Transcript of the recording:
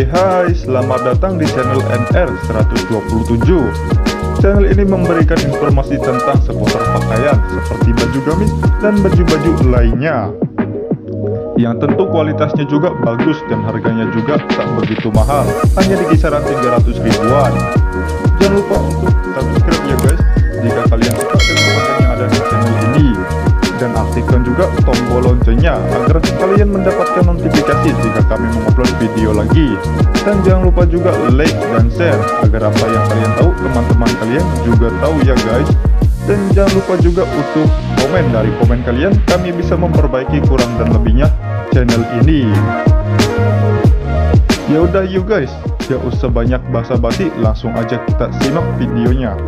Hai, selamat datang di channel NR 127. Channel ini memberikan informasi tentang seputar pakaian seperti baju gamis dan baju-baju lainnya, yang tentu kualitasnya juga bagus dan harganya juga tak begitu mahal, hanya di kisaran 300 ribuan. Jangan lupa untuk subscribe ya guys, jika kalian suka dengan konten yang ada di channel ini, dan aktifkan juga tombol loncengnya agar kalian mendapatkan notifikasi jika kami mengupload video lagi. Dan jangan lupa juga like dan share agar apa yang kalian tahu teman-teman kalian juga tahu ya guys. Dan jangan lupa juga untuk komen, dari komen kalian kami bisa memperbaiki kurang dan lebihnya channel ini. Ya udah yuk guys, gak usah banyak basa-basi, langsung aja kita simak videonya.